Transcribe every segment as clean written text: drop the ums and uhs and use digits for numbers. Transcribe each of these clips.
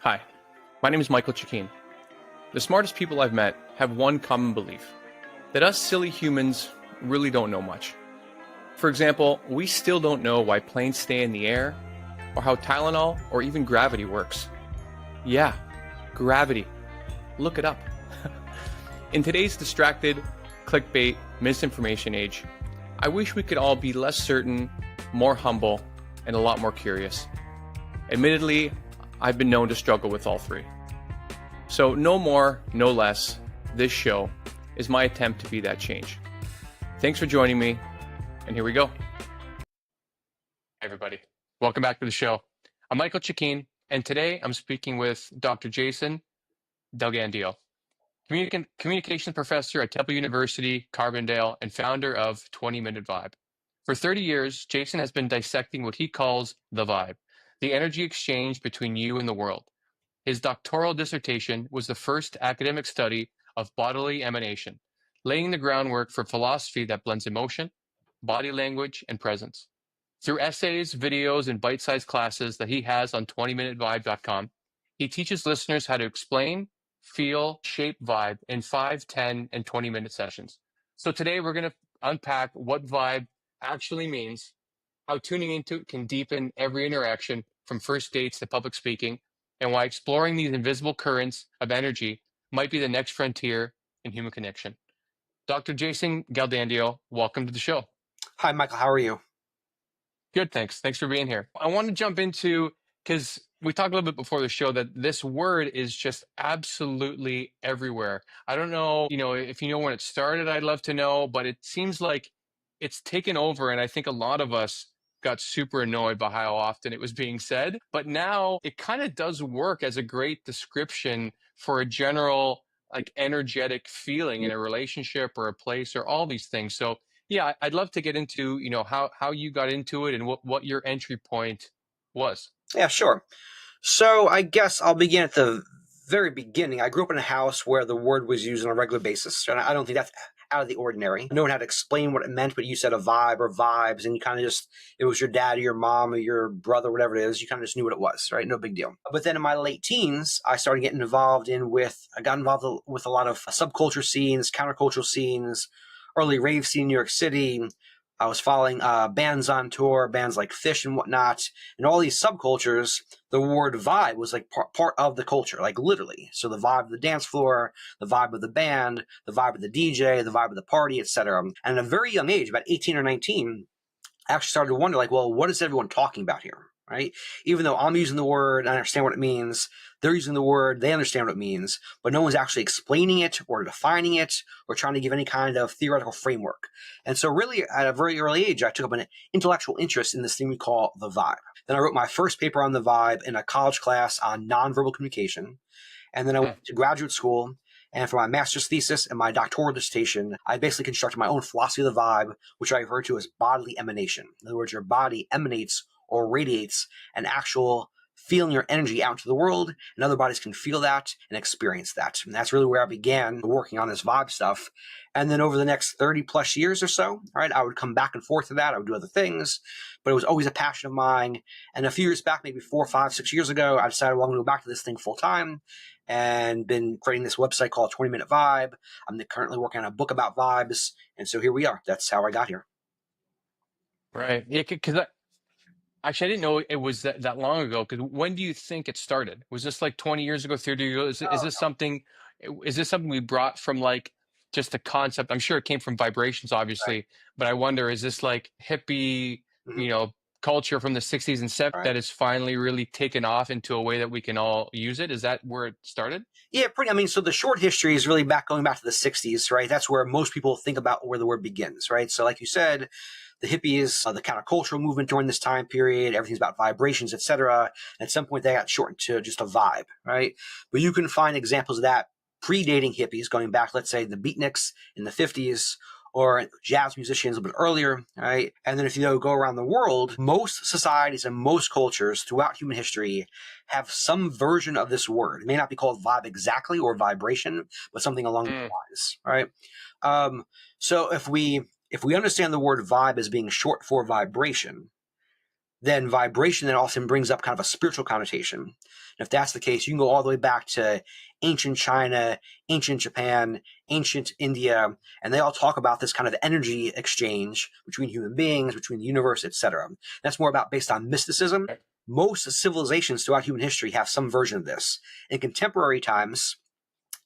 Hi, my name is Michael Cecchin. The smartest people I've met have one common belief, that us silly humans really don't know much. For example, we still don't know why planes stay in the air, or how Tylenol or even gravity works. Yeah, gravity. Look it up. In today's distracted, clickbait, misinformation age, I wish we could all be less certain, more humble, and a lot more curious. Admittedly, I've been known to struggle with all three. So no more, no less, this show is my attempt to be that change. Thanks for joining me, and here we go. Hi everybody, welcome back to the show. I'm Michael Cecchin, and today I'm speaking with Dr. Jason Delgandio, communications professor at Temple University, Carbondale, and founder of 20-Minute Vibe. For 30 years, Jason has been dissecting what he calls the vibe, the energy exchange between you and the world. His doctoral dissertation was the first academic study of bodily emanation, laying the groundwork for philosophy that blends emotion, body language, and presence. Through essays, videos, and bite-sized classes that he has on 20minutevibe.com, he teaches listeners how to explain, feel, shape vibe in 5, 10, and 20-minute sessions. So today we're going to unpack what vibe actually means, how tuning into it can deepen every interaction from first dates to public speaking, and why exploring these invisible currents of energy might be the next frontier in human connection. Dr. Jason Galdandio, welcome to the show. Hi, Michael. How are you? Good, thanks. Thanks for being here. I want to jump into, because we talked a little bit before the show, that this word is just absolutely everywhere. I don't know, if you know when it started, I'd love to know, but it seems like it's taken over. And I think a lot of us got super annoyed by how often it was being said. But now it kind of does work as a great description for a general, like, energetic feeling in a relationship or a place or all these things. So yeah, I'd love to get into, how you got into it and what your entry point was. Yeah, sure. So I guess I'll begin at the very beginning. I grew up in a house where the word was used on a regular basis, and I don't think that's out of the ordinary. No one had to explain what it meant, but you said a vibe or vibes, and you kind of just, it was your dad or your mom or your brother, whatever it is, you kind of just knew what it was, right? No big deal. But then in my late teens, I started getting involved I got involved with a lot of subculture scenes, countercultural scenes, early rave scene in New York City. I was following bands on tour, bands like Fish and whatnot, and all these subcultures. The word vibe was like part of the culture, like literally. So the vibe of the dance floor, the vibe of the band, the vibe of the DJ, the vibe of the party, etc. And at a very young age, about 18 or 19, I actually started to wonder, like, well, what is everyone talking about here, right? Even though I'm using the word, I understand what it means, they're using the word, they understand what it means, but no one's actually explaining it or defining it or trying to give any kind of theoretical framework. And so really, at a very early age, I took up an intellectual interest in this thing we call the vibe. Then I wrote my first paper on the vibe in a college class on nonverbal communication. And then I went to graduate school. And for my master's thesis and my doctoral dissertation, I basically constructed my own philosophy of the vibe, which I refer to as bodily emanation. In other words, your body emanates or radiates an actual feeling your energy out into the world, and other bodies can feel that and experience that. And that's really where I began working on this vibe stuff. And then over the next 30 plus years or so, right, I would come back and forth to that. I would do other things, but it was always a passion of mine. And a few years back, maybe 4, 5, 6 years ago, I decided, well, I'm going to go back to this thing full time and been creating this website called 20-Minute Vibe. I'm currently working on a book about vibes. And so here we are. That's how I got here. Right. Yeah, because actually, I didn't know it was that long ago. Because when do you think it started? Was this like 20 years ago, 30 years ago? Is this something? Is this something we brought from, like, just a concept? I'm sure it came from vibrations, obviously, Right. but I wonder, is this like hippie, culture from the 60s and 70s Right. that has finally really taken off into a way that we can all use it? Is that where it started? Yeah, so the short history is really going back to the 60s, right? That's where most people think about where the word begins, right? So like you said, the hippies, the countercultural movement during this time period, everything's about vibrations, etc. At some point, they got shortened to just a vibe, right? But you can find examples of that predating hippies, going back, let's say, the beatniks in the 50s, or jazz musicians a bit earlier, right? And then if you go around the world, most societies and most cultures throughout human history have some version of this word. It may not be called vibe exactly or vibration, but something along those lines, right? So if we understand the word vibe as being short for vibration, then vibration then often brings up kind of a spiritual connotation. And if that's the case, you can go all the way back to ancient China, ancient Japan, ancient India, and they all talk about this kind of energy exchange between human beings, between the universe, etc. That's more about based on mysticism. Most civilizations throughout human history have some version of this. In contemporary times,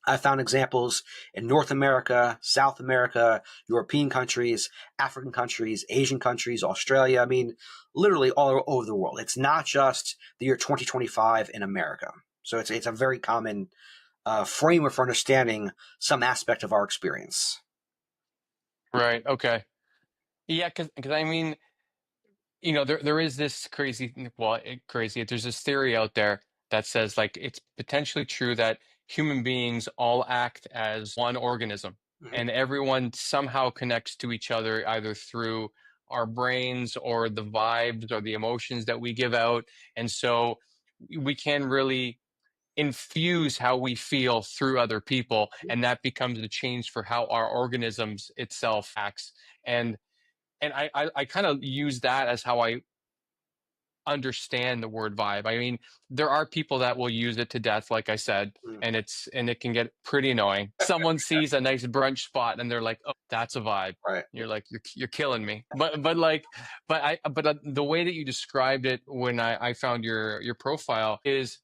I found examples in North America, South America, European countries, African countries, Asian countries, Australia. I mean, literally all over the world. It's not just the year 2025 in America. So it's a very common framework for understanding some aspect of our experience. Right. Okay. Yeah, because I mean, there is this crazy. There's this theory out there that says like it's potentially true that human beings all act as one organism, Mhm. and everyone somehow connects to each other either through our brains or the vibes or the emotions that we give out, and so we can really infuse how we feel through other people, and that becomes the change for how our organisms itself acts. And I kind of use that as how I understand the word vibe. I mean, there are people that will use it to death, like I said, Mhm. and it can get pretty annoying. Someone sees a nice brunch spot and they're like, "Oh, that's a vibe." Right. You're like, "You're killing me." But the way that you described it when I found your profile is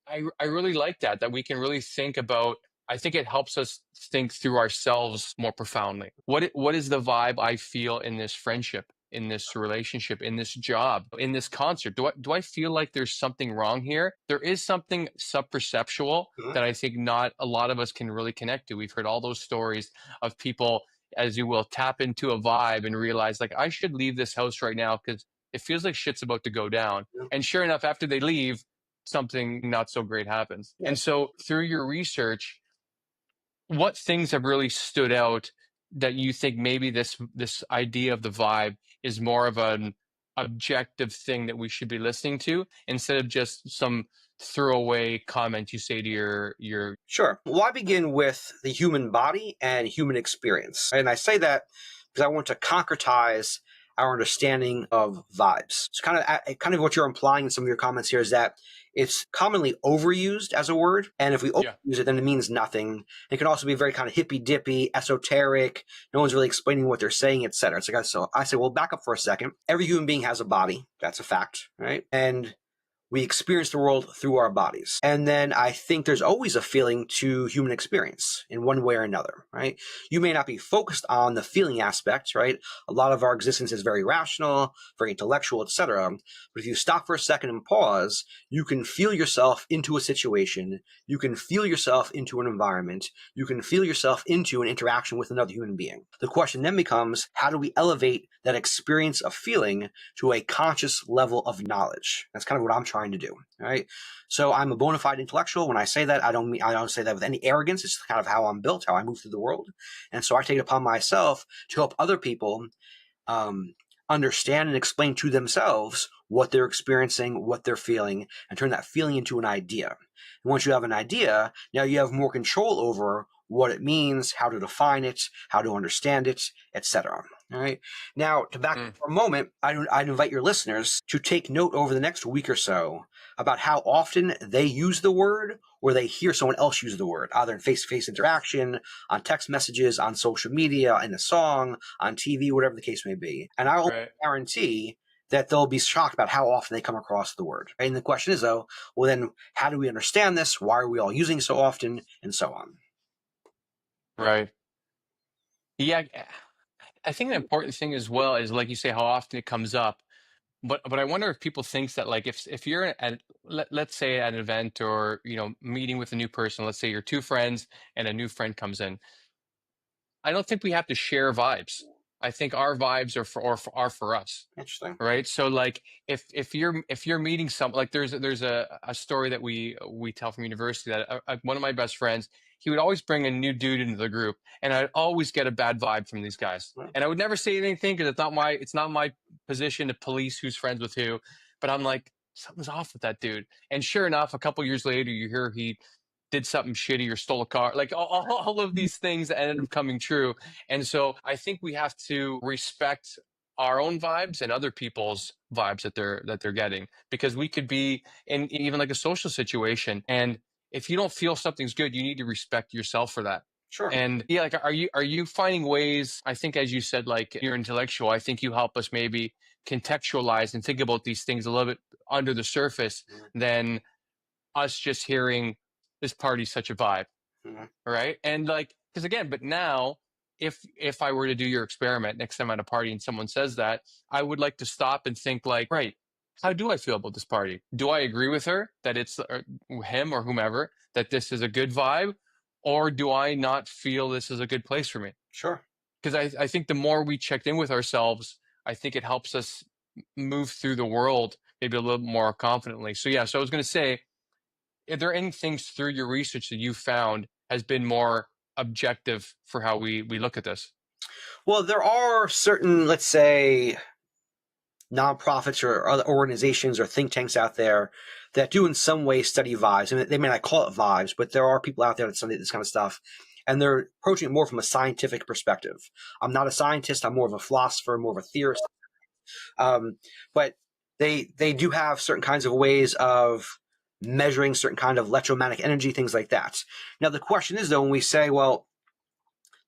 I really like that we can really think about. I think it helps us think through ourselves more profoundly. What is the vibe I feel in this friendship, in this relationship, in this job, in this concert? Do I feel like there's something wrong here? There is something subperceptual Mhm. that I think not a lot of us can really connect to. We've heard all those stories of people, as you will, tap into a vibe and realize like I should leave this house right now because it feels like shit's about to go down. Yeah. And sure enough, after they leave, something not so great happens. Yeah. And so through your research, what things have really stood out that you think maybe this idea of the vibe is more of an objective thing that we should be listening to instead of just some throwaway comment you say to your Sure. Well, I begin with the human body and human experience. And I say that because I want to concretize our understanding of vibes. It's kind of what you're implying in some of your comments here is that it's commonly overused as a word. And if we yeah. overuse it, then it means nothing. It can also be very kind of hippy dippy, esoteric. No one's really explaining what they're saying, etc. It's like, so I say, well, back up for a second. Every human being has a body. That's a fact, right? And we experience the world through our bodies. And then I think there's always a feeling to human experience in one way or another, right? You may not be focused on the feeling aspect, right? A lot of our existence is very rational, very intellectual, etc. But if you stop for a second and pause, you can feel yourself into a situation. You can feel yourself into an environment. You can feel yourself into an interaction with another human being. The question then becomes, how do we elevate that experience of feeling to a conscious level of knowledge? That's kind of what I'm trying to do, right? So I'm a bona fide intellectual. When I say that, I don't say that with any arrogance. It's kind of how I'm built, how I move through the world, and so I take it upon myself to help other people um, understand and explain to themselves what they're experiencing, what they're feeling, and turn that feeling into an idea. And once you have an idea, now you have more control over what it means, how to define it, how to understand it, etc. All right. Now, to back up for a moment, I'd invite your listeners to take note over the next week or so about how often they use the word or they hear someone else use the word, either in face-to-face interaction, on text messages, on social media, in a song, on TV, whatever the case may be. And I'll Right. guarantee that they'll be shocked about how often they come across the word. And the question is, though, well, then how do we understand this? Why are we all using it so often? And so on. Right. Yeah. I think an important thing as well is like you say how often it comes up. But I wonder if people thinks that like if you're at let's say at an event or meeting with a new person, let's say you're two friends and a new friend comes in, I don't think we have to share vibes. I think our vibes are for us, Interesting. right? So like if you're meeting some like there's a story that we tell from university that one of my best friends, he would always bring a new dude into the group and I'd always get a bad vibe from these guys, Right. and I would never say anything because it's not my position to police who's friends with who, but I'm like something's off with that dude. And sure enough, a couple years later you hear he did something shitty or stole a car, like all of these things that ended up coming true. And so I think we have to respect our own vibes and other people's vibes that they're getting, because we could be in even like a social situation, and if you don't feel something's good, you need to respect yourself for that. Sure. And yeah, like are you finding ways, I think as you said, like you're intellectual, I think you help us maybe contextualize and think about these things a little bit under the surface Mhm. than us just hearing this party's such a vibe, Mhm. right? And like, because again, but now, if I were to do your experiment next time at a party and someone says that, I would like to stop and think like, right, how do I feel about this party? Do I agree with her that it's him or whomever, that this is a good vibe, or do I not feel this is a good place for me? Sure. Because I think the more we check in with ourselves, I think it helps us move through the world maybe a little more confidently. So yeah, so I was going to say, are there any things through your research that you found has been more objective for how we look at this? Well, there are certain, let's say, nonprofits or other organizations or think tanks out there that do in some way study vibes. I mean, they may not call it vibes, but there are people out there that study this kind of stuff. And they're approaching it more from a scientific perspective. I'm not a scientist. I'm more of a philosopher, more of a theorist. But they do have certain kinds of ways of measuring certain kind of electromagnetic energy, things like that. Now, the question is, though, when we say, well,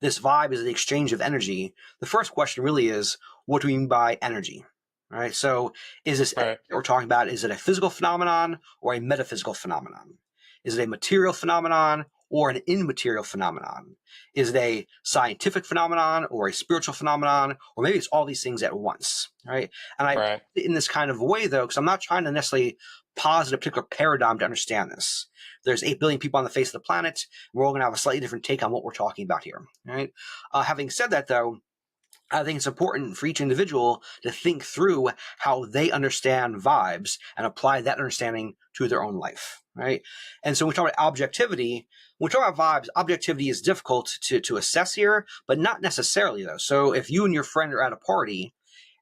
this vibe is the exchange of energy, the first question really is, what do we mean by energy? All right. So is this Right. we're talking about, is it a physical phenomenon or a metaphysical phenomenon? Is it a material phenomenon or an immaterial phenomenon? Is it a scientific phenomenon or a spiritual phenomenon? Or maybe it's all these things at once. Right. And I Right. in this kind of way, though, because I'm not trying to necessarily posit a particular paradigm to understand this. There's 8 billion people on the face of the planet. We're all going to have a slightly different take on what we're talking about here. Right. Having said that, though, I think it's important for each individual to think through how they understand vibes and apply that understanding to their own life, right? And so when we talk about objectivity, when we talk about vibes, objectivity is difficult to assess here, but not necessarily though. So if you and your friend are at a party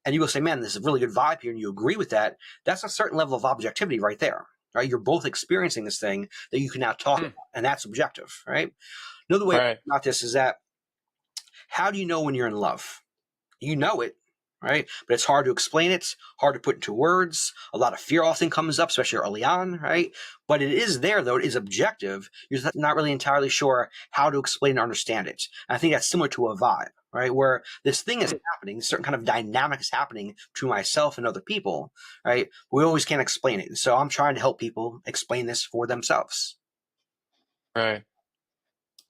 and you will say, man, this is a really good vibe here, and you agree with that, that's a certain level of objectivity right there, right? You're both experiencing this thing that you can now talk Hmm. about, and that's objective, right? Another way Right. about this is that how do you know when you're in love? You know it, right? But it's hard to explain it, hard to put into words. A lot of fear often comes up, especially early on, right? But it is there, though. It is objective. You're not really entirely sure how to explain and understand it. And I think that's similar to a vibe, right? Where this thing is happening, a certain kind of dynamic is happening to myself and other people, right? We always can't explain it. So I'm trying to help people explain this for themselves. Right.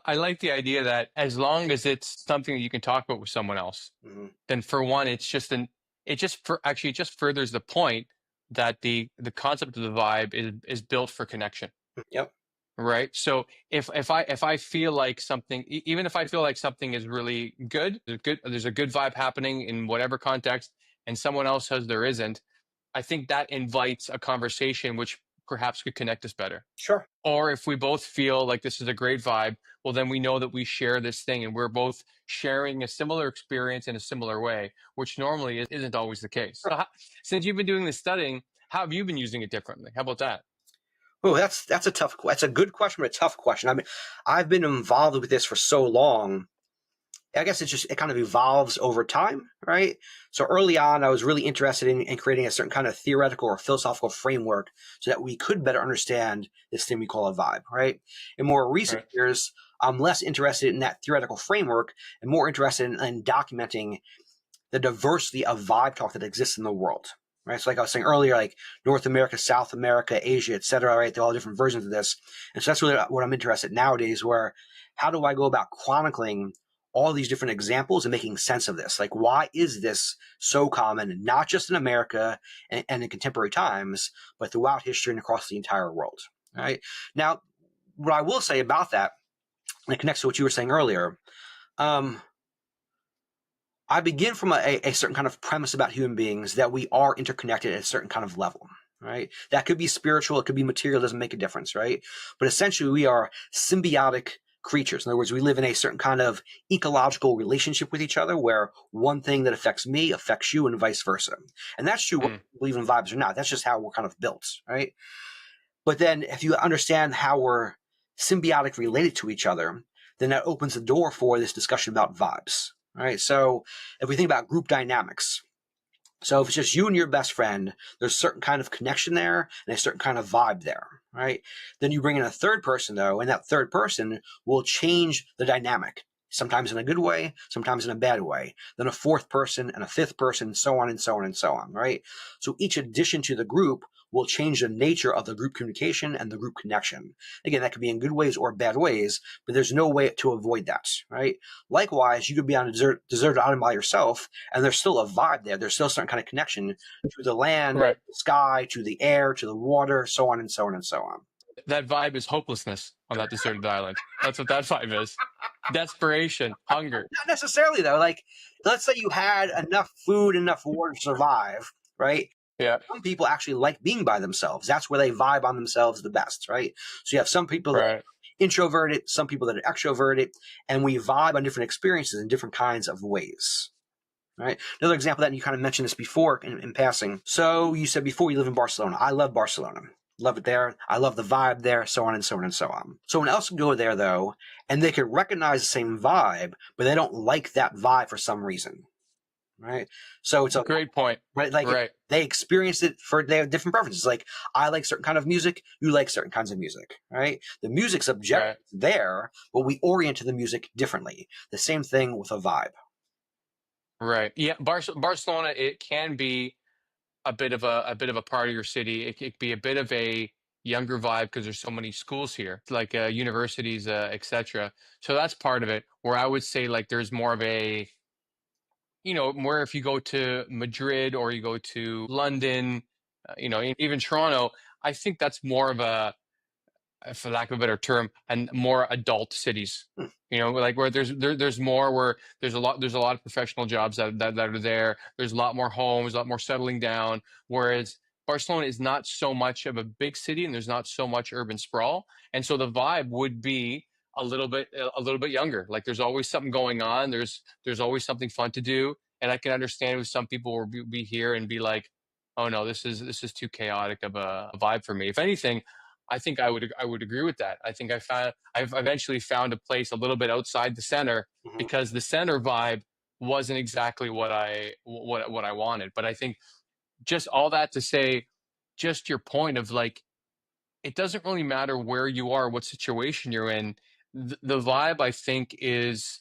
I like the idea that as long as it's something that you can talk about with someone else, Mm-hmm. then for one, it just for actually it just furthers the point that the concept of the vibe is built for connection. Yep. Right. So if I feel like something, even if I feel like something is really good, there's a good vibe happening in whatever context, and someone else says there isn't, I think that invites a conversation which perhaps could connect us better. Sure. Or if we both feel like this is a great vibe, well, then we know that we share this thing and we're both sharing a similar experience in a similar way, which normally isn't always the case. So since you've been doing this studying, how have you been using it differently? How about that? Oh, that's a tough. That's a good question, but a tough question. I mean, I've been involved with this for so long. I guess it kind of evolves over time, right? So early on, I was really interested in creating a certain kind of theoretical or philosophical framework so that we could better understand this thing we call a vibe, right? In more recent Right. years, I'm less interested in that theoretical framework and more interested in documenting the diversity of vibe talk that exists in the world. Right. So like I was saying earlier, like North America, South America, Asia, et cetera, right? They're all different versions of this. And so that's really what I'm interested in nowadays, where how do I go about chronicling all these different examples and making sense of this? Like, why is this so common, not just in America and in contemporary times, but throughout history and across the entire world? Right. Now, what I will say about that, and it connects to what you were saying earlier, um, I begin from a certain kind of premise about human beings that we are interconnected at a certain kind of level, right? That could be spiritual, it could be material, doesn't make a difference, right? But essentially, we are symbiotic creatures. In other words, we live in a certain kind of ecological relationship with each other where one thing that affects me affects you and vice versa. And that's true whether Mm. you believe in vibes or not. That's just how we're kind of built, right? But then if you understand how we're symbiotic related to each other, then that opens the door for this discussion about vibes. Right. So if we think about group dynamics, So if it's just you and your best friend, there's a certain kind of connection there and a certain kind of vibe there, right? Then you bring in a third person, though, and that third person will change the dynamic, sometimes in a good way, sometimes in a bad way. Then a fourth person and a fifth person, so on and so on and so on, right? So each addition to the group will change the nature of the group communication and the group connection. Again, that could be in good ways or bad ways, but there's no way to avoid that, right? Likewise, you could be on a deserted island by yourself, and there's still a vibe there. There's still a certain kind of connection to the land, Right. the sky, to the air, to the water, so on and so on and so on. That vibe is hopelessness on that deserted island. That's what that vibe is. Desperation, hunger. Not necessarily, though. Like, let's say you had enough food, enough water to survive, right? Yeah. Some people actually like being by themselves. That's where they vibe on themselves the best, right? So you have some people that Right. are introverted, some people that are extroverted, and we vibe on different experiences in different kinds of ways. Right. Another example that, and you kind of mentioned this before in passing. So you said before you live in Barcelona. I love Barcelona. Love it there. I love the vibe there, so on and so on and so on. Someone else can go there, though, and they could recognize the same vibe, but they don't like that vibe for some reason. Right. So it's a Great point. right. Like Right. they experience it they have different preferences. Like I like certain kind of music. You like certain kinds of music. Right. The music's objective there, but we orient to the music differently. The same thing with a vibe. Right. Yeah. Barcelona, it can be a bit of a partier city. It could be a bit of a younger vibe because there's so many schools here, like universities, etc. So that's part of it. Where I would say like there's more of a, more if you go to Madrid or you go to London, even Toronto. I think that's more of a, for lack of a better term, and more adult cities. Hmm. Like where there's more, where there's a lot of professional jobs that are there. There's a lot more homes, a lot more settling down. Whereas Barcelona is not so much of a big city, and there's not so much urban sprawl, and so the vibe would be a little bit younger. Like there's always something going on. There's always something fun to do, and I can understand if some people will be here and be like, oh no, this is too chaotic of a vibe for me. If anything, I think I would agree with that. I think I've eventually found a place a little bit outside the center, Mhm. because the center vibe wasn't exactly what I wanted. But I think, just all that to say, just your point of like, it doesn't really matter where you are, what situation you're in. The vibe, I think, is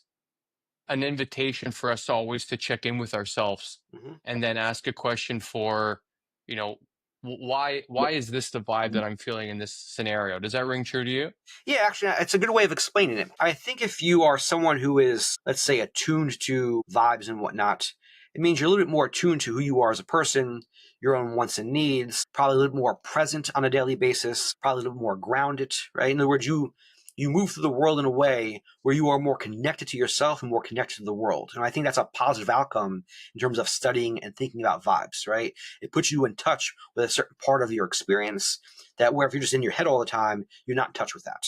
an invitation for us always to check in with ourselves, Mhm. and then ask a question for, you know, why is this the vibe that I'm feeling in this scenario? Does that ring true to you? Yeah, actually, it's a good way of explaining it. I think if you are someone who is, let's say, attuned to vibes and whatnot, it means you're a little bit more attuned to who you are as a person, your own wants and needs, probably a little more present on a daily basis, probably a little more grounded, right? In other words, you move through the world in a way where you are more connected to yourself and more connected to the world. And I think that's a positive outcome in terms of studying and thinking about vibes, right? It puts you in touch with a certain part of your experience that, where if you're just in your head all the time, you're not in touch with that.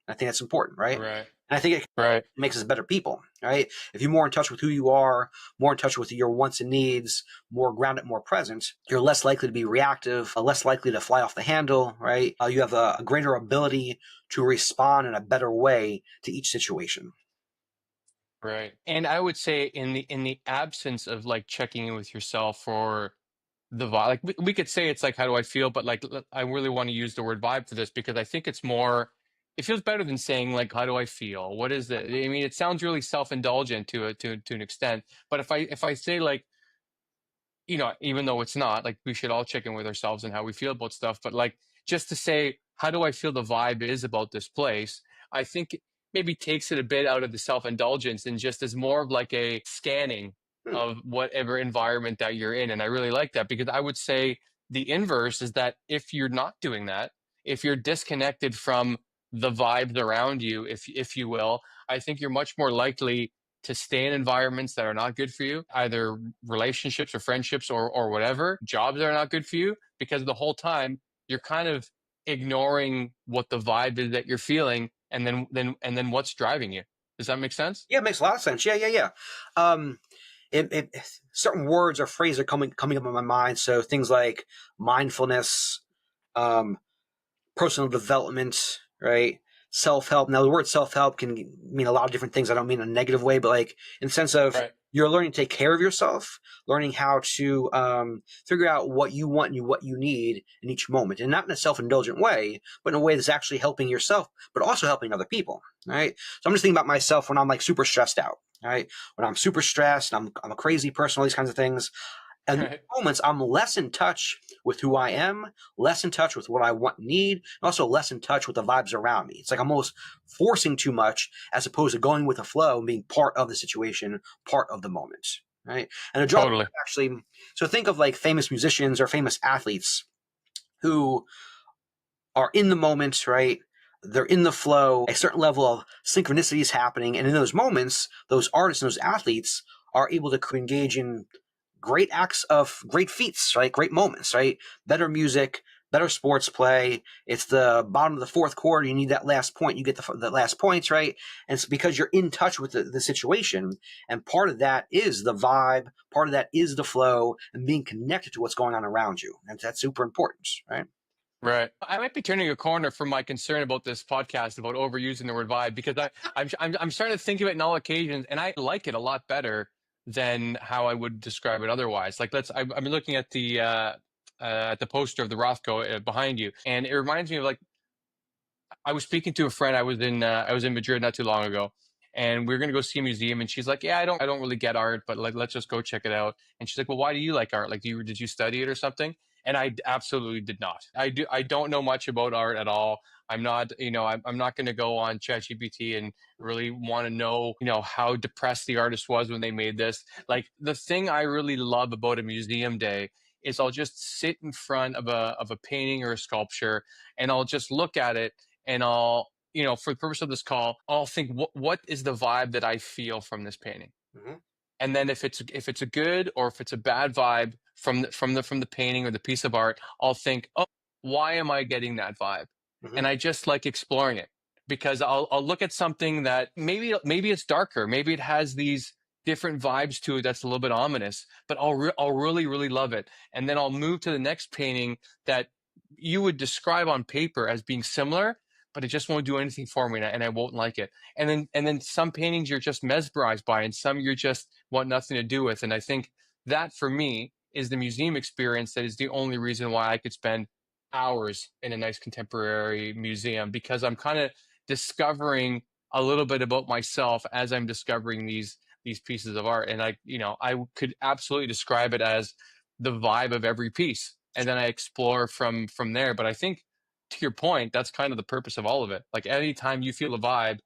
I think that's important, right? Right. And I think it Right. makes us better people, right? If you're more in touch with who you are, more in touch with your wants and needs, more grounded, more present, you're less likely to be reactive, less likely to fly off the handle, right? You have a greater ability to respond in a better way to each situation. Right. And I would say, in the absence of like checking in with yourself for the vibe, like we could say it's like, how do I feel? But like, I really want to use the word vibe for this, because I think it's more, it feels better than saying like, how do I feel? What is it? I mean, it sounds really self-indulgent to an extent. But if I say like, even though it's not, like, we should all check in with ourselves and how we feel about stuff, but like, just to say, how do I feel the vibe is about this place? I think it maybe takes it a bit out of the self indulgence, and just is more of like a scanning Hmm. of whatever environment that you're in. And I really like that, because I would say the inverse is that if you're not doing that, if you're disconnected from the vibes around you, if you will, I think you're much more likely to stay in environments that are not good for you, either relationships or friendships, or whatever, jobs that are not good for you, because the whole time you're kind of ignoring what the vibe is that you're feeling, and then what's driving you. Does that make sense? Yeah, it makes a lot of sense. Yeah, yeah, yeah. Um, certain words or phrases are coming up in my mind. So things like mindfulness, um, personal development, right? Self help. Now, the word self help can mean a lot of different things. I don't mean in a negative way, but like in the sense of Right. You're learning to take care of yourself, learning how to figure out what you want and what you need in each moment, and not in a self-indulgent way, but in a way that's actually helping yourself, but also helping other people. Right. So I'm just thinking about myself when I'm like super stressed out. Right. When I'm super stressed, I'm a crazy person, all these kinds of things. And in Right. these moments, I'm less in touch with who I am, less in touch with what I want and need, and also less in touch with the vibes around me. It's like I'm almost forcing too much as opposed to going with the flow and being part of the situation, part of the moment. Right. And a drawback Totally. actually, so think of like famous musicians or famous athletes who are in the moment, right? They're in the flow, a certain level of synchronicity is happening. And in those moments, those artists and those athletes are able to engage in great acts of great feats, right? Great moments, right? Better music, better sports play. It's the bottom of the fourth quarter. You need that last point. You get the last points, right? And it's because you're in touch with the situation. And part of that is the vibe. Part of that is the flow and being connected to what's going on around you. And that's super important, right? Right. I might be turning a corner from my concern about this podcast about overusing the word vibe, because I'm starting to think of it in all occasions, and I like it a lot better than how I would describe it otherwise. Like I'm looking at the poster of the Rothko behind you, and it reminds me of like I was speaking to a friend. I was in Madrid not too long ago, and we were gonna go see a museum. And she's like, "Yeah, I don't really get art, but like let's just go check it out." And she's like, "Well, why do you like art? Like, did you study it or something?" And I absolutely did not. I don't know much about art at all. I'm not, I'm not going to go on ChatGPT and really want to know, how depressed the artist was when they made this. Like the thing I really love about a museum day is I'll just sit in front of a painting or a sculpture, and I'll just look at it, and I'll, for the purpose of this call, I'll think, what is the vibe that I feel from this painting? Mm-hmm. And then if it's a good or if it's a bad vibe from the painting or the piece of art, I'll think, oh, why am I getting that vibe? Mm-hmm. And I just like exploring it, because I'll look at something that maybe it's darker, maybe it has these different vibes to it that's a little bit ominous, but I'll really really love it, and then I'll move to the next painting that you would describe on paper as being similar, but it just won't do anything for me, and I won't like it. And then some paintings you're just mesmerized by, and some you're just want nothing to do with. And I think that for me is the museum experience that is the only reason why I could spend hours in a nice contemporary museum, because I'm kind of discovering a little bit about myself as I'm discovering these pieces of art. And I could absolutely describe it as the vibe of every piece. And then I explore from there. But I think, to your point, that's kind of the purpose of all of it. Like anytime you feel a vibe,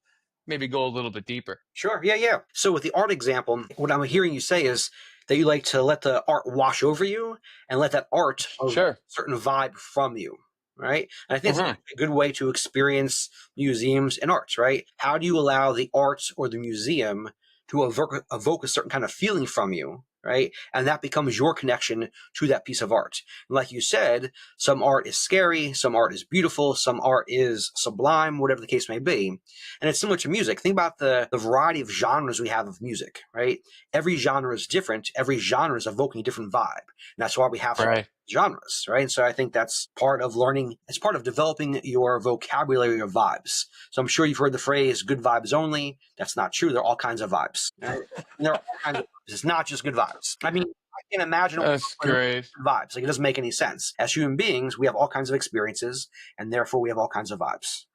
maybe go a little bit deeper. Sure. Yeah, yeah. So with the art example, what I'm hearing you say is that you like to let the art wash over you and let that art evoke Sure. a certain vibe from you, right? And I think it's Hmm. a good way to experience museums and arts, right? How do you allow the art or the museum to evoke a certain kind of feeling from you, right? And that becomes your connection to that piece of art. And like you said, some art is scary, some art is beautiful, some art is sublime, whatever the case may be. And it's similar to music. Think about the variety of genres we have of music, right? Every genre is different. Every genre is evoking a different vibe. And that's why we have Right. genres, right? And so I think that's part of learning. It's part of developing your vocabulary of vibes. So I'm sure you've heard the phrase "good vibes only." That's not true. There are all kinds of vibes. Right? And there are all kinds of vibes. It's not just good vibes. I mean, I can't imagine That's great. good vibes. Like it doesn't make any sense. As human beings, we have all kinds of experiences, and therefore we have all kinds of vibes.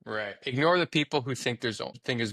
Right. Ignore the people who think is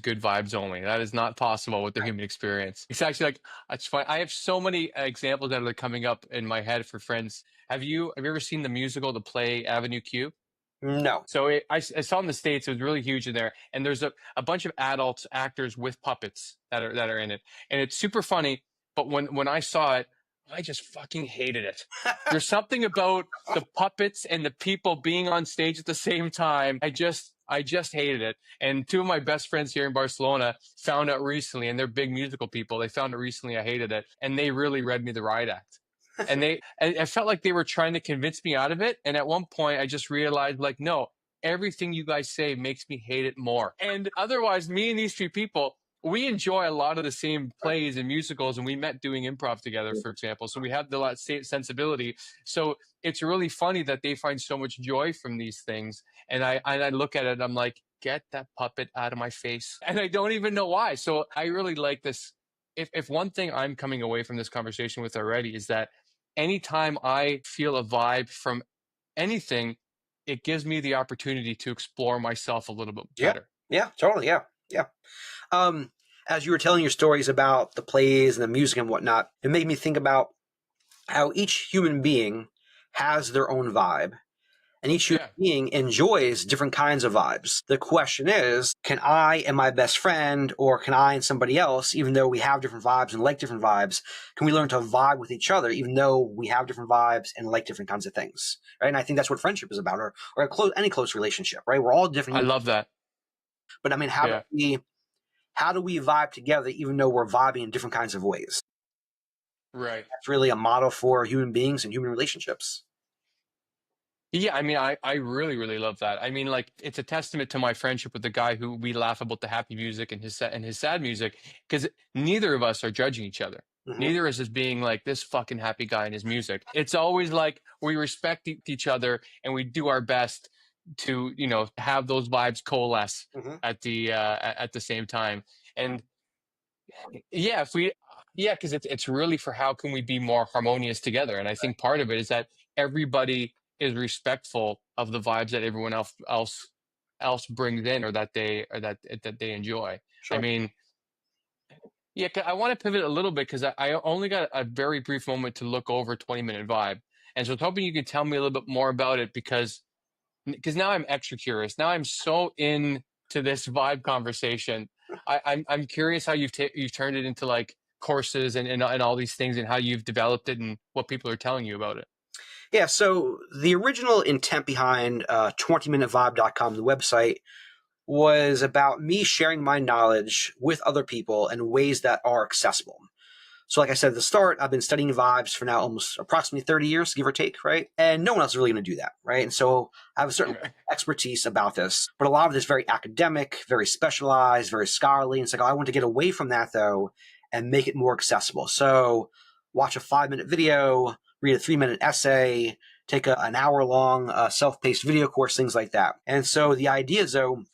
good vibes only. That is not possible with the human experience. It's actually like, it's fine. I have so many examples that are coming up in my head for friends. Have you ever seen the musical, the play Avenue Q? No. So I saw in the States, it was really huge in there. And there's a bunch of adult actors with puppets that are in it. And it's super funny. But when I saw it, I just fucking hated it. There's something about the puppets and the people being on stage at the same time. I just hated it. And two of my best friends here in Barcelona found out recently, and they're big musical people. They found out recently I hated it, and they really read me the riot act. And I felt like they were trying to convince me out of it. And at one point, I just realized, like, no, everything you guys say makes me hate it more. And otherwise, me and these three people, we enjoy a lot of the same plays and musicals, and we met doing improv together, for example. So we have the same sensibility. So it's really funny that they find so much joy from these things. And I look at it and I'm like, get that puppet out of my face. And I don't even know why. So I really like this if one thing I'm coming away from this conversation with already is that anytime I feel a vibe from anything, it gives me the opportunity to explore myself a little bit Yeah. better. Yeah. Totally. Yeah. Yeah. Um, as you were telling your stories about the plays and the music and whatnot, it made me think about how each human being has their own vibe, and each human Yeah. being enjoys different kinds of vibes. The question is, can I and my best friend, or can I and somebody else, even though we have different vibes and like different vibes, can we learn to vibe with each other, even though we have different vibes and like different kinds of things? Right? And I think that's what friendship is about, or any close relationship. Right? We're all different I humans, love that. but I mean, Yeah. how do we vibe together, even though we're vibing in different kinds of ways? Right. That's really a model for human beings and human relationships. Yeah, I mean, I really, really love that. I mean, like, it's a testament to my friendship with the guy who we laugh about the happy music and his sad music, because neither of us are judging each other. Hmm. Neither is being like this fucking happy guy in his music. It's always like we respect each other and we do our best to, have those vibes coalesce Hmm. at the same time. And yeah, yeah, because it's really for how can we be more harmonious together. And I think part of it is that everybody is respectful of the vibes that everyone else brings in, or that they enjoy. I Sure. mean, yeah, I want to pivot a little bit because I only got a very brief moment to look over 20-minute vibe, and so I was hoping you could tell me a little bit more about it because now I'm extra curious. Now I'm so into this vibe conversation. I'm curious how you've turned it into like courses and all these things, and how you've developed it and what people are telling you about it. Yeah, so the original intent behind 20minutevibe.com, the website, was about me sharing my knowledge with other people in ways that are accessible. So, like I said at the start, I've been studying vibes for now almost approximately 30 years, give or take, right? And no one else is really going to do that, right? And so I have a certain Okay. expertise about this, but a lot of it is very academic, very specialized, very scholarly. And it's like, oh, I want to get away from that, though, and make it more accessible. So, watch a 5-minute video, read a 3-minute essay, take an hour long self paced video course, things like that. And so the idea is, though,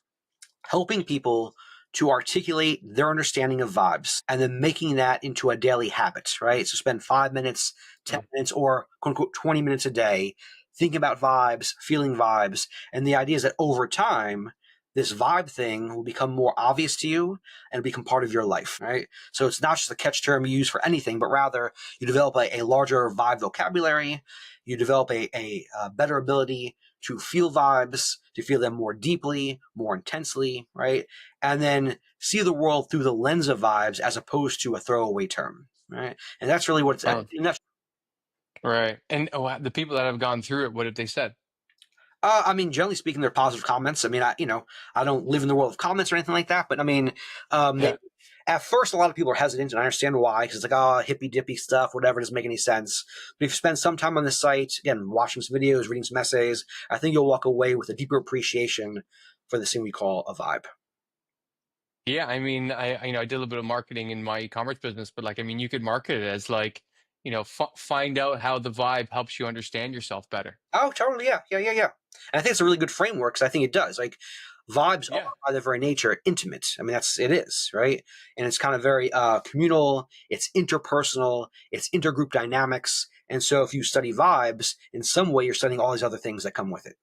helping people to articulate their understanding of vibes and then making that into a daily habit, right? So spend 5 minutes, 10 Mm. minutes, or quote unquote 20 minutes a day thinking about vibes, feeling vibes. And the idea is that over time, this vibe thing will become more obvious to you and become part of your life, right? So it's not just a catch term you use for anything, but rather you develop a larger vibe vocabulary. You develop a better ability to feel vibes, to feel them more deeply, more intensely, right? And then see the world through the lens of vibes as opposed to a throwaway term, right? And that's really what it's. Oh, And that's, right. And the people that have gone through it, what have they said? I mean, generally speaking, they're positive comments. I mean, I don't live in the world of comments or anything like that, but I mean, Yeah. at first, a lot of people are hesitant, and I understand why, because it's like, oh, hippy dippy stuff, whatever, doesn't make any sense. But if you spend some time on this site, again, watching some videos, reading some essays, I think you'll walk away with a deeper appreciation for this thing we call a vibe. Yeah, I mean, I did a little bit of marketing in my e-commerce business, but like, I mean, you could market it as like, find out how the vibe helps you understand yourself better. Oh, totally. Yeah. Yeah. Yeah. Yeah. And I think it's a really good framework because I think it does. Like, vibes are Yeah. by their very nature intimate. I mean, it is, right? And it's kind of very communal, it's interpersonal, it's intergroup dynamics. And so if you study vibes, in some way, you're studying all these other things that come with it.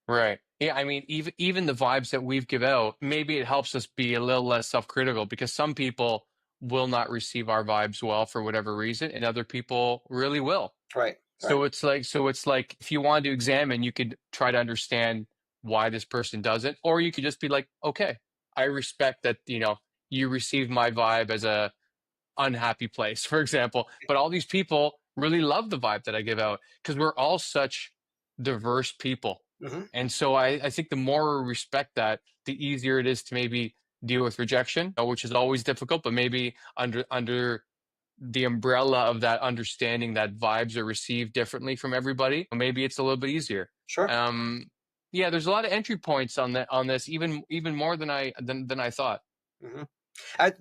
Right. Yeah, I mean, even the vibes that we've give out, maybe it helps us be a little less self-critical because some people will not receive our vibes well for whatever reason, and other people really will. Right. Right. So it's like if you wanted to examine, you could try to understand why this person doesn't, or you could just be like, okay, I respect that, you received my vibe as a unhappy place, for example. But all these people really love the vibe that I give out because we're all such diverse people. Hmm. And so I think the more we respect that, the easier it is to maybe deal with rejection, which is always difficult, but maybe under the umbrella of that understanding that vibes are received differently from everybody, maybe it's a little bit easier. Sure. Um, yeah, there's a lot of entry points on this, even more than I thought. Hmm.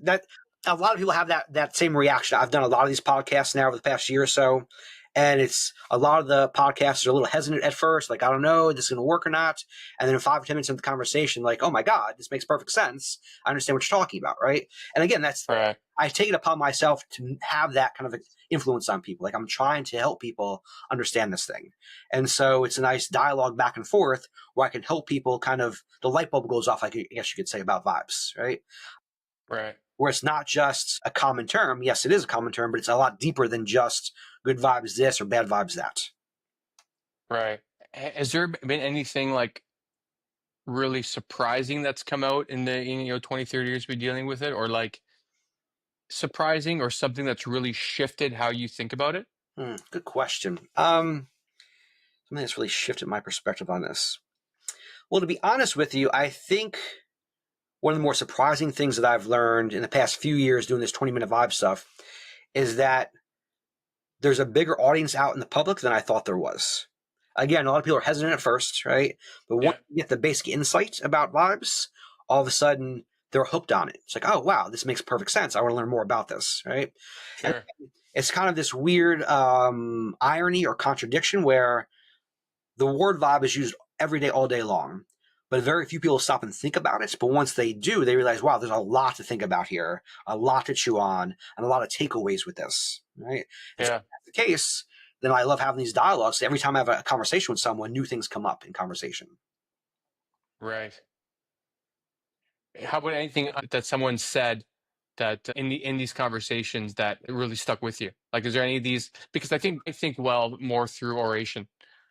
That a lot of people have that same reaction. I've done a lot of these podcasts now over the past year or so, And it's a lot of the podcasts are a little hesitant at first, like, I don't know, is this going to work or not? And then in 5 or 10 minutes into the conversation, like, oh my God, this makes perfect sense. I understand what you're talking about, right? And again, Right. I take it upon myself to have that kind of influence on people. Like, I'm trying to help people understand this thing. And so it's a nice dialogue back and forth where I can help people kind of, the light bulb goes off, I guess you could say, about vibes, right? Right. Where it's not just a common term. Yes, it is a common term, but it's a lot deeper than just good vibes this or bad vibes that. Right. Has there been anything like really surprising that's come out in the 20, 30 years we're dealing with it, or like surprising or something that's really shifted how you think about it? Good question. Something that's really shifted my perspective on this. Well, to be honest with you, I think one of the more surprising things that I've learned in the past few years doing this 20-minute vibe stuff is that there's a bigger audience out in the public than I thought there was. Again, a lot of people are hesitant at first, right? But once Yeah. you get the basic insight about vibes, all of a sudden they're hooked on it. It's like, oh, wow, this makes perfect sense. I want to learn more about this, right? And Sure. it's kind of this weird irony or contradiction where the word vibe is used every day, all day long. But very few people stop and think about it. But once they do, they realize, wow, there's a lot to think about here, a lot to chew on, and a lot of takeaways with this, right? And so Yeah. if that's the case, then I love having these dialogues. Every time I have a conversation with someone, new things come up in conversation. Right. How about anything that someone said that in these conversations that really stuck with you? Like, is there any of these? Because I think well more through oration.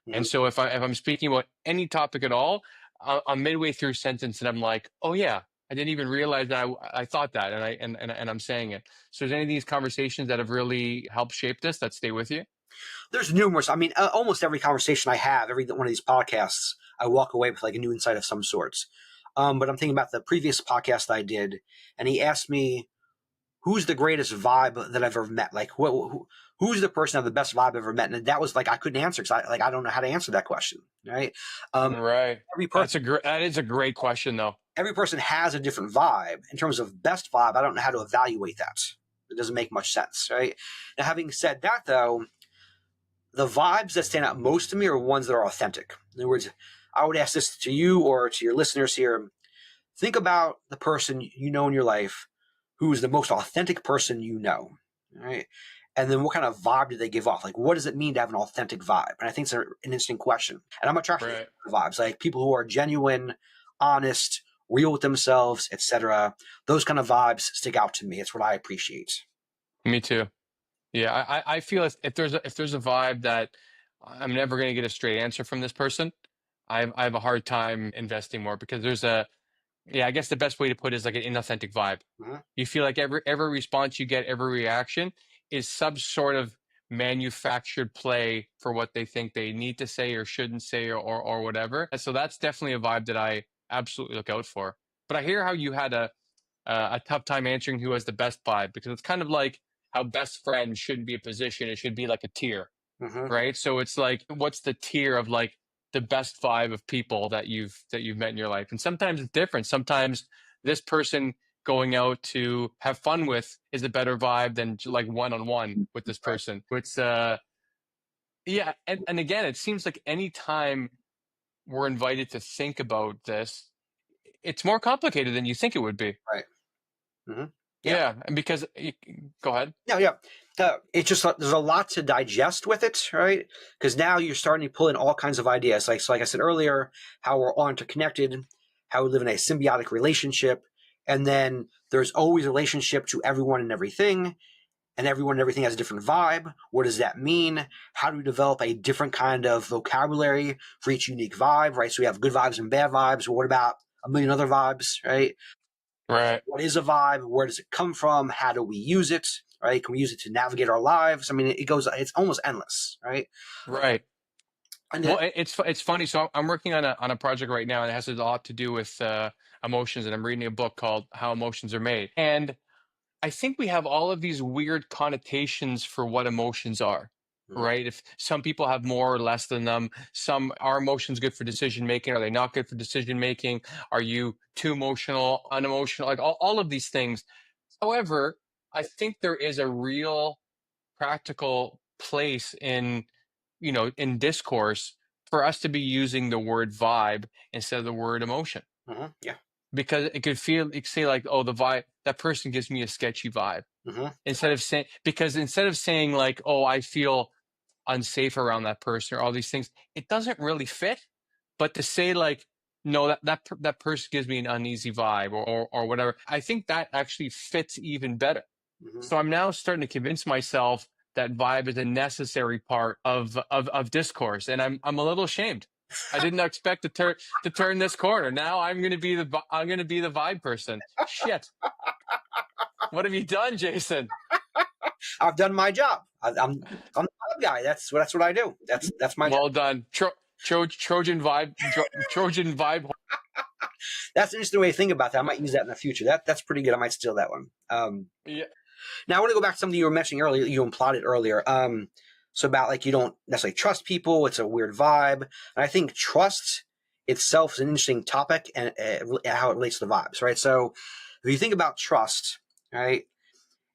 Mhm. And so if I'm speaking about any topic at all, I'm midway through a sentence and I'm like, oh yeah, I didn't even realize that I thought that, and I'm saying it. So is any of these conversations that have really helped shape this that stay with you? There's numerous. I mean, almost every conversation I have, every one of these podcasts, I walk away with like a new insight of some sorts. But I'm thinking about the previous podcast I did, and he asked me, who's the greatest vibe that I've ever met? Like, who's the person that have the best vibe I've ever met? And that was like I couldn't answer because I don't know how to answer that question, right? Um, Right. every person That is a great question though. every person has a different vibe. In terms of best vibe, I don't know how to evaluate that. It doesn't make much sense, right? Now, having said that, though, the vibes that stand out most to me are ones that are authentic. In other words, I would ask this to you or to your listeners here. Think about the person you know in your life who is the most authentic person you know, right? And then what kind of vibe do they give off? Like, what does it mean to have an authentic vibe? And I think it's an interesting question. And I'm attracted Right. to vibes, like people who are genuine, honest, real with themselves, etc. Those kind of vibes stick out to me. It's what I appreciate. Me too. Yeah, I feel if there's a vibe that I'm never going to get a straight answer from this person, I have a hard time investing more because there's a yeah, I guess the best way to put it is like an inauthentic vibe. Mhm. You feel like every response you get, every reaction is some sort of manufactured play for what they think they need to say or shouldn't say or whatever. And so that's definitely a vibe that I absolutely look out for. But I hear how you had a tough time answering who has the best vibe because it's kind of like how best friend shouldn't be a position; it should be like a tier, Mhm. right? So it's like, what's the tier of like the best vibe of people that you've met in your life? And sometimes it's different. Sometimes this person going out to have fun with is a better vibe than like one on one with this Right. person. It's yeah, and again, it seems like anytime we're invited to think about this, it's more complicated than you think it would be. Right. Mhm. Yeah. Yeah, and because go ahead. Yeah, yeah. It's just there's a lot to digest with it, right? Because now you're starting to pull in all kinds of ideas. Like I said earlier, how we're all interconnected, how we live in a symbiotic relationship, and then there's always a relationship to everyone and everything, and everyone and everything has a different vibe. What does that mean? How do we develop a different kind of vocabulary for each unique vibe, right? So we have good vibes and bad vibes. Well, what about a million other vibes, right? Right, What is a vibe? Where does it come from? How do we use it? Right? Can we use it to navigate our lives? I mean, it goes. It's almost endless, right? right. And then, Well, it's funny. So I'm working on a project right now, and it has a lot to do with emotions. And I'm reading a book called How Emotions Are Made. And I think we have all of these weird connotations for what emotions are, right? If some people have more or less than them, some are emotions good for decision making? Are they not good for decision making? Are you too emotional, unemotional? Like all of these things. However, I think there is a real practical place in, in discourse for us to be using the word vibe instead of the word emotion. Yeah. Because it could say like, oh, the vibe, that person gives me a sketchy vibe. Instead of saying like, oh, I feel unsafe around that person or all these things, it doesn't really fit. But to say like, no, that person gives me an uneasy vibe or whatever, I think that actually fits even better. So I'm now starting to convince myself that vibe is a necessary part of discourse, and I'm a little ashamed. I didn't expect to turn this corner. Now I'm going to be the vibe person. Shit. What have you done, Jason? I've done my job. I'm the vibe guy. That's what I do. That's my job. Well done. Trojan vibe. Trojan vibe. That's an interesting way to think about that. I might use that in the future. That's pretty good. I might steal that one. Yeah. Now I want to go back to something you were mentioning earlier. You implied it earlier. So about like you don't necessarily trust people. It's a weird vibe. And I think trust itself is an interesting topic and how it relates to the vibes, right? So if you think about trust, right,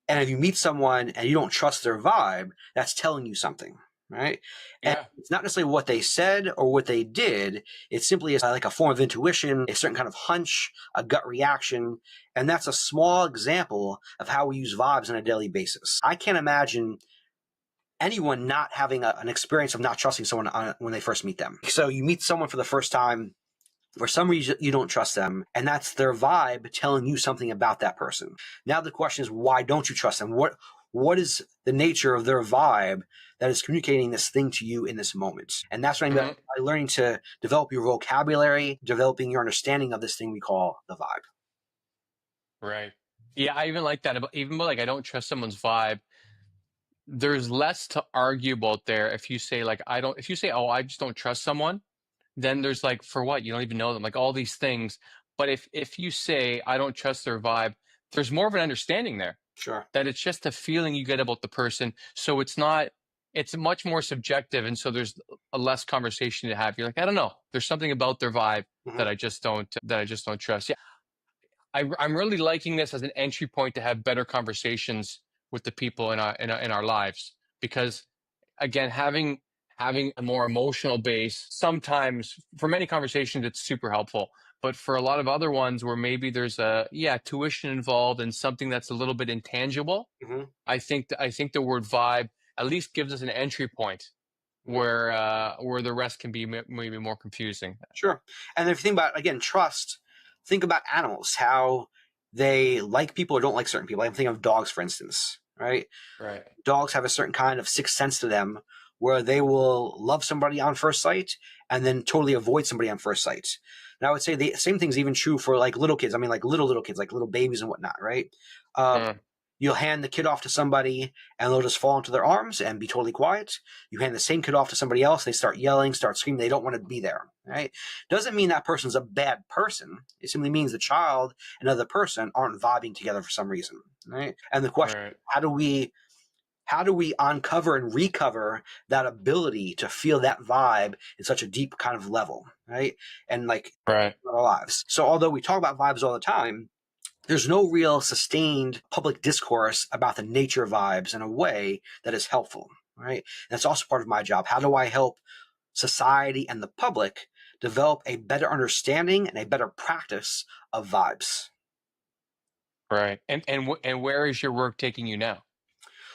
and if you meet someone and you don't trust their vibe, that's telling you something, right? And Yeah. it's not necessarily what they said or what they did. It's simply like a form of intuition, a certain kind of hunch, a gut reaction. And that's a small example of how we use vibes on a daily basis. I can't imagine anyone not having an experience of not trusting someone when they first meet them. So you meet someone for the first time, for some reason you don't trust them, and that's their vibe telling you something about that person. Now the question is, why don't you trust them? What is the nature of their vibe that is communicating this thing to you in this moment? And that's what I mean by learning to develop your vocabulary, developing your understanding of this thing we call the vibe. Right. Yeah, I even like that. Even though like I don't trust someone's vibe, there's less to argue about there. If you say like if you say, oh, I just don't trust someone, then there's like, for what? You don't even know them, like all these things. But if you say I don't trust their vibe, there's more of an understanding there. Sure. That it's just a feeling you get about the person. So it's much more subjective. And so there's a less conversation to have. You're like, I don't know. There's something about their vibe that I just don't trust. Yeah. I'm really liking this as an entry point to have better conversations with the people in our lives, because again, having a more emotional base, sometimes for many conversations it's super helpful, but for a lot of other ones where maybe there's tuition involved and something that's a little bit intangible, I think the word vibe at least gives us an entry point where the rest can be maybe more confusing. Sure. And if you think about, again, trust, think about animals, how they like people or don't like certain people. I'm thinking of dogs, for instance, right? Right. Dogs have a certain kind of sixth sense to them where they will love somebody on first sight and then totally avoid somebody on first sight. And I would say the same thing's even true for like little kids. I mean, like little kids, like little babies and whatnot, right? You'll hand the kid off to somebody and they'll just fall into their arms and be totally quiet. You hand the same kid off to somebody else, they start yelling, start screaming. They don't want to be there, right? Doesn't mean that person's a bad person. It simply means the child and another person aren't vibing together for some reason, right? And the question, Right. how do we uncover and recover that ability to feel that vibe in such a deep kind of level, right? And like Right. in our lives. So although we talk about vibes all the time, there's no real sustained public discourse about the nature of vibes in a way that is helpful, right? And that's also part of my job. How do I help society and the public develop a better understanding and a better practice of vibes? Right. And where is your work taking you now?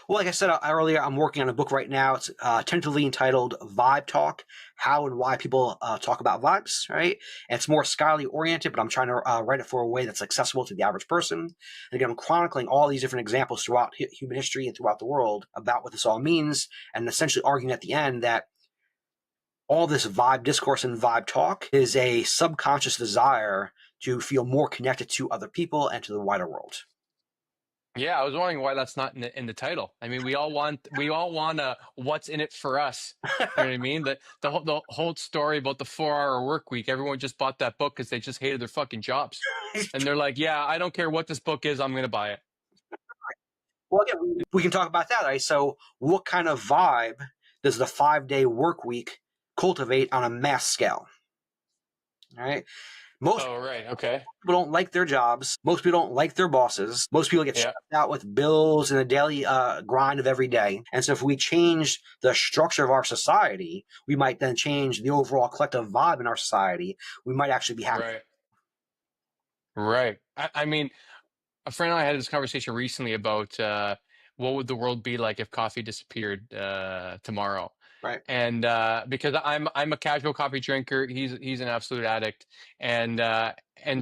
Well, like I said earlier, I'm working on a book right now. It's tentatively entitled Vibe Talk, How and Why People Talk About Vibes, right? And it's more scholarly oriented, but I'm trying to write it for a way that's accessible to the average person. And again, I'm chronicling all these different examples throughout human history and throughout the world about what this all means, and essentially arguing at the end that all this vibe discourse and vibe talk is a subconscious desire to feel more connected to other people and to the wider world. Yeah, I was wondering why that's not in the title. I mean, we all want what's in it for us. You know what I mean? The whole story about the 4-hour work week. Everyone just bought that book because they just hated their fucking jobs, and they're like, "Yeah, I don't care what this book is, I'm going to buy it." Well, again, we can talk about that, right? So, what kind of vibe does the 5-day work week cultivate on a mass scale? All right. Most Oh, right. Okay. people don't like their jobs. Most people don't like their bosses. Most people get Yeah. stressed out with bills and the daily grind of every day. And so if we change the structure of our society, we might then change the overall collective vibe in our society. We might actually be happy. Right. Right. I mean, a friend and I had this conversation recently about what would the world be like if coffee disappeared tomorrow. Right. And because I'm a casual coffee drinker, he's an absolute addict, and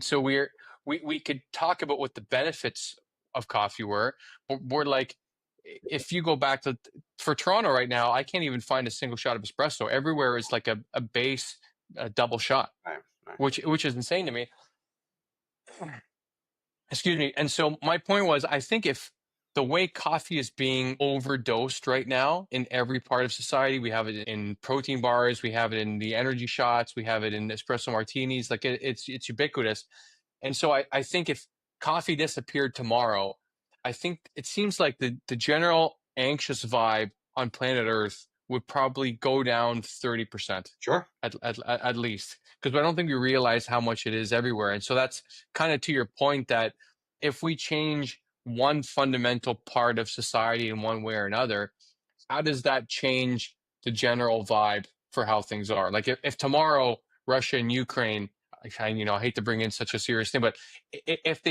so we could talk about what the benefits of coffee were. But we're like, if you go back to for Toronto right now, I can't even find a single shot of espresso. Everywhere is like a base double shot, Right. Right. which is insane to me. Excuse me. And so my point was, I think if the way coffee is being overdosed right now in every part of society, we have it in protein bars, we have it in the energy shots, we have it in espresso martinis, like it's ubiquitous. And so I think if coffee disappeared tomorrow, I think it seems like the general anxious vibe on planet Earth would probably go down 30% Sure. at least, because I don't think we realize how much it is everywhere. And so that's kind of to your point that if we change one fundamental part of society in one way or another, how does that change the general vibe for how things are? Like if tomorrow Russia and Ukraine, I hate to bring in such a serious thing, but if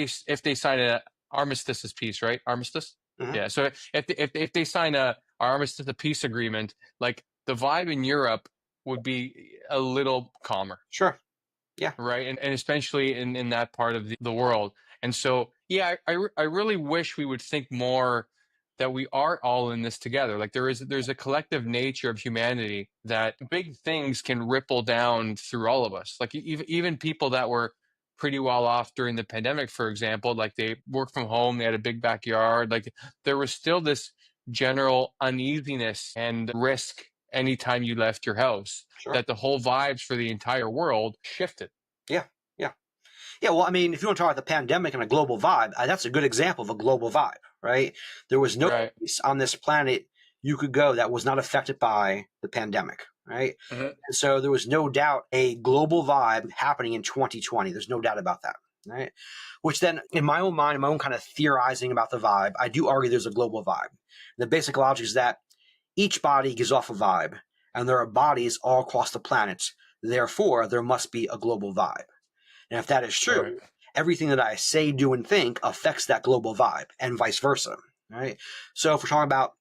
they sign a armistice is peace, right? Armistice, Mm-hmm. yeah. So if they sign a armistice, a peace agreement, like the vibe in Europe would be a little calmer, Sure. Yeah. right? And especially in that part of the world. And so, yeah, I really wish we would think more that we are all in this together. Like there's a collective nature of humanity that big things can ripple down through all of us. Like even people that were pretty well off during the pandemic, for example, like they worked from home, they had a big backyard, like there was still this general uneasiness and risk anytime you left your house, Sure. that the whole vibes for the entire world shifted. Yeah. Yeah. Yeah, well, I mean, if you want to talk about the pandemic and a global vibe, that's a good example of a global vibe, right? There was no Right. place on this planet you could go that was not affected by the pandemic, right? Mhm. And so there was no doubt a global vibe happening in 2020. There's no doubt about that, right? Which then, in my own mind, in my own kind of theorizing about the vibe, I do argue there's a global vibe. The basic logic is that each body gives off a vibe, and there are bodies all across the planet. Therefore, there must be a global vibe. And if that is true, Right. everything that I say, do, and think affects that global vibe and vice versa. Right? So if we're talking about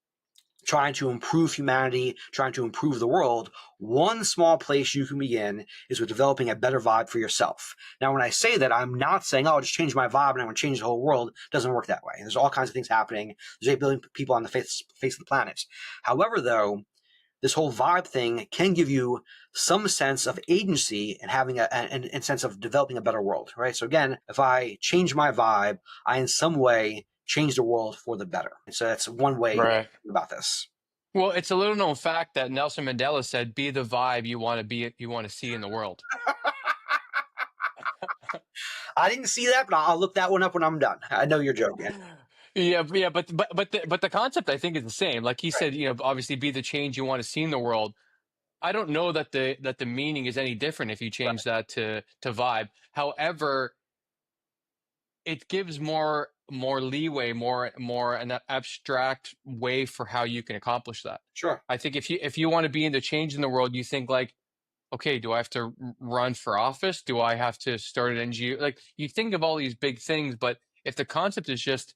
trying to improve humanity, trying to improve the world, one small place you can begin is with developing a better vibe for yourself. Now, when I say that, I'm not saying, oh, I'll just change my vibe and I'm going to change the whole world. It doesn't work that way. There's all kinds of things happening. There's 8 billion people on the face of the planet. However, though, this whole vibe thing can give you some sense of agency and having a sense of developing a better world, right? So again, if I change my vibe, I in some way change the world for the better. And so that's one way Right. about this. Well, it's a little known fact that Nelson Mandela said, "Be the vibe you want to be, you want to see in the world." I didn't see that, but I'll look that one up when I'm done. I know you're joking. Yeah, but the concept I think is the same. Like he said, obviously be the change you want to see in the world. I don't know that the meaning is any different if you change that to vibe. However, it gives more leeway, more an abstract way for how you can accomplish that. Sure. I think if you want to be into change in the world, you think like, okay, do I have to run for office? Do I have to start an NGO? Like you think of all these big things, but if the concept is just,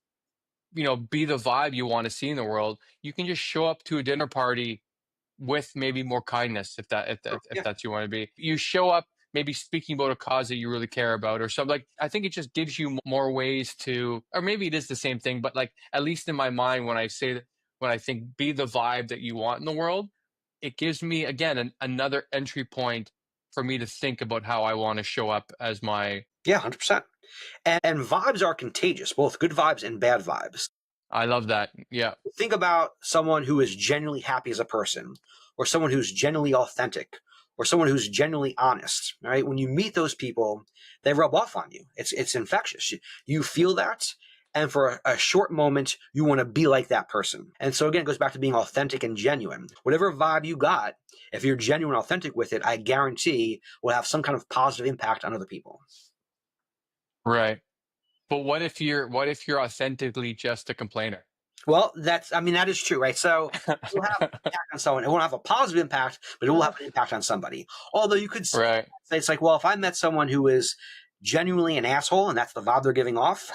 be the vibe you want to see in the world, you can just show up to a dinner party with maybe more kindness, if Yeah. that's you want to be. You show up maybe speaking about a cause that you really care about or something. Like I think it just gives you more ways to, or maybe it is the same thing, but like at least in my mind, when I say that, when I think be the vibe that you want in the world, it gives me again another entry point for me to think about how I want to show up as my. Yeah, 100%. And vibes are contagious, both good vibes and bad vibes. I love that. Yeah. Think about someone who is genuinely happy as a person, or someone who's genuinely authentic, or someone who's genuinely honest. Right? When you meet those people, they rub off on you. It's infectious. You feel that, And for a short moment, you want to be like that person. And so again, it goes back to being authentic and genuine. Whatever vibe you got, if you're genuine and authentic with it, I guarantee will have some kind of positive impact on other people. Right. But what if you're authentically just a complainer? Well, that is true, right? So it will have an impact on someone. It won't have a positive impact, but it will have an impact on somebody. Although you could say Right. it's like, well, if I met someone who is genuinely an asshole and that's the vibe they're giving off,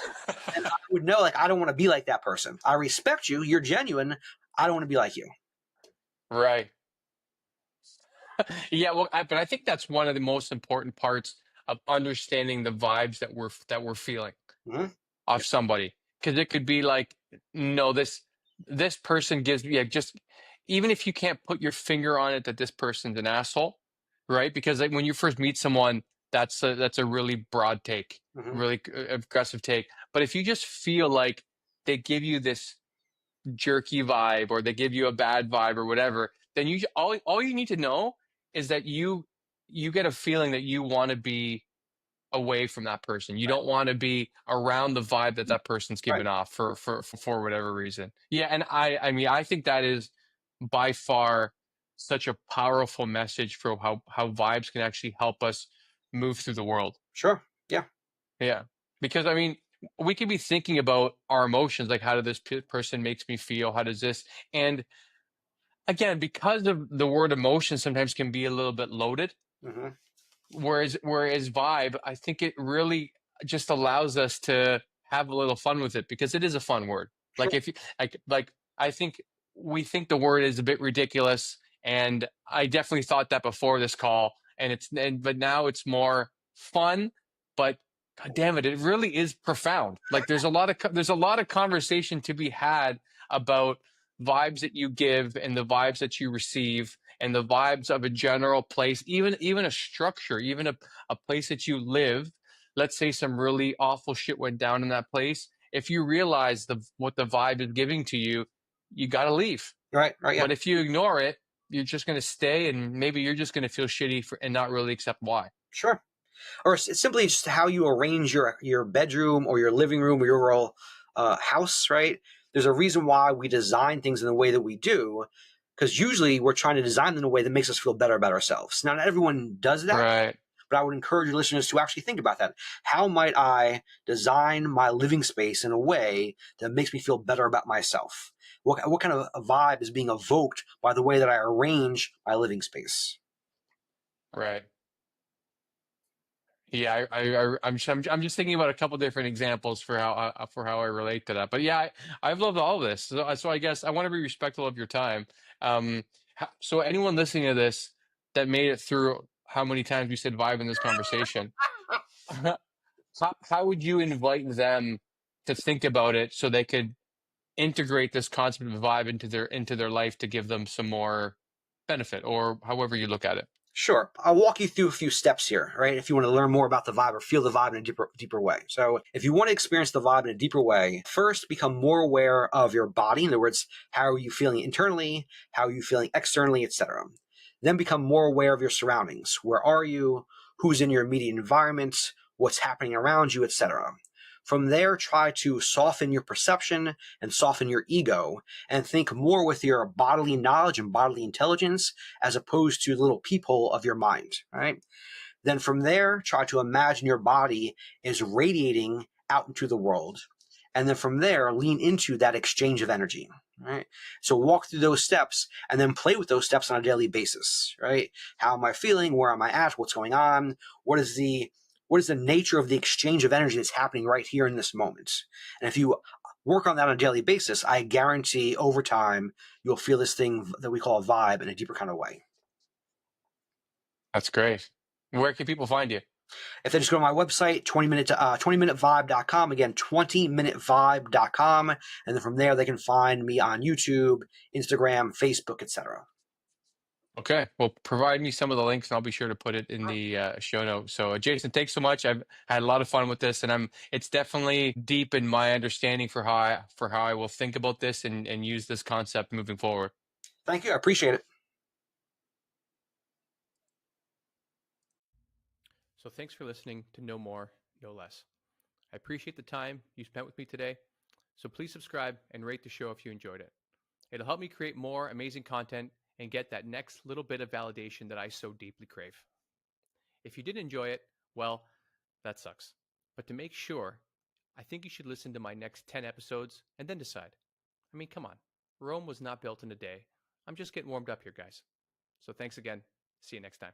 then I would know, like, I don't want to be like that person. I respect you. You're genuine. I don't want to be like you. Right. Yeah, well, but I think that's one of the most important parts of understanding the vibes that we're feeling Mhm. off somebody, because it could be like, no, this person gives me, yeah, just even if you can't put your finger on it that this person's an asshole, right? Because like when you first meet someone, that's a really broad take, Mhm. really aggressive take. But if you just feel like they give you this jerky vibe or they give you a bad vibe or whatever, then all you need to know is that you get a feeling that you want to be away from that person. You don't want to be around the vibe that that person's Right. giving off for whatever reason. Yeah, and I mean I think that is by far such a powerful message for how vibes can actually help us move through the world. Sure. Yeah. Yeah. Because I mean, we could be thinking about our emotions, like how did this person makes me feel? How does this? And again, because of the word emotion sometimes can be a little bit loaded, Mhm. whereas vibe, I think it really just allows us to have a little fun with it because it is a fun word. Sure. Like if you like I think we think the word is a bit ridiculous, and I definitely thought that before this call, but now it's more fun, but God damn it, it really is profound. Like there's a lot of conversation to be had about vibes that you give and the vibes that you receive and the vibes of a general place, even a structure, even a place that you live. Let's say some really awful shit went down in that place. If you realize what the vibe is giving to you, you got to leave. Right. Right. Yeah. But if you ignore it, you're just going to stay, and maybe you're just going to feel shitty and not really accept why. Sure. Or it's simply just how you arrange your bedroom or your living room or your overall house, right? There's a reason why we design things in the way that we do, because usually we're trying to design them in a way that makes us feel better about ourselves. Now, not everyone does that, Right. but I would encourage your listeners to actually think about that. How might I design my living space in a way that makes me feel better about myself? What kind of a vibe is being evoked by the way that I arrange my living space? Right. Yeah, I'm just thinking about a couple different examples for how I relate to that. But yeah, I've loved all of this. So I guess I want to be respectful of your time. Um, so anyone listening to this that made it through how many times we said vibe in this conversation, how would you invite them to think about it so they could integrate this concept of vibe into their life to give them some more benefit or however you look at it? Sure. I'll walk you through a few steps here, right? If you want to learn more about the vibe or feel the vibe in a deeper way. So if you want to experience the vibe in a deeper way, first become more aware of your body. In other words, how are you feeling internally? How are you feeling externally, etc. Then become more aware of your surroundings. Where are you? Who's in your immediate environment? What's happening around you, etc. From there, try to soften your perception and soften your ego and think more with your bodily knowledge and bodily intelligence as opposed to the little peephole of your mind, right? Then from there, try to imagine your body is radiating out into the world. And then from there, lean into that exchange of energy, right? So walk through those steps and then play with those steps on a daily basis, right? How am I feeling? Where am I at? What's going on? What is the nature of the exchange of energy that's happening right here in this moment? And if you work on that on a daily basis, I guarantee over time, you'll feel this thing that we call a vibe in a deeper kind of way. That's great. Where can people find you? If they just go to my website, 20minutevibe.com, again, 20minutevibe.com, and then from there they can find me on YouTube, Instagram, Facebook, etc. Okay. Well, provide me some of the links, and I'll be sure to put it in the show notes. So, Jason, thanks so much. I've had a lot of fun with this, and it's definitely deep in my understanding for how I will think about this and use this concept moving forward. Thank you. I appreciate it. So, thanks for listening to No More, No Less. I appreciate the time you spent with me today, so please subscribe and rate the show if you enjoyed it. It'll help me create more amazing content and get that next little bit of validation that I so deeply crave. If you did enjoy it, well, that sucks. But to make sure, I think you should listen to my next 10 episodes and then decide. I mean, come on. Rome was not built in a day. I'm just getting warmed up here, guys. So thanks again. See you next time.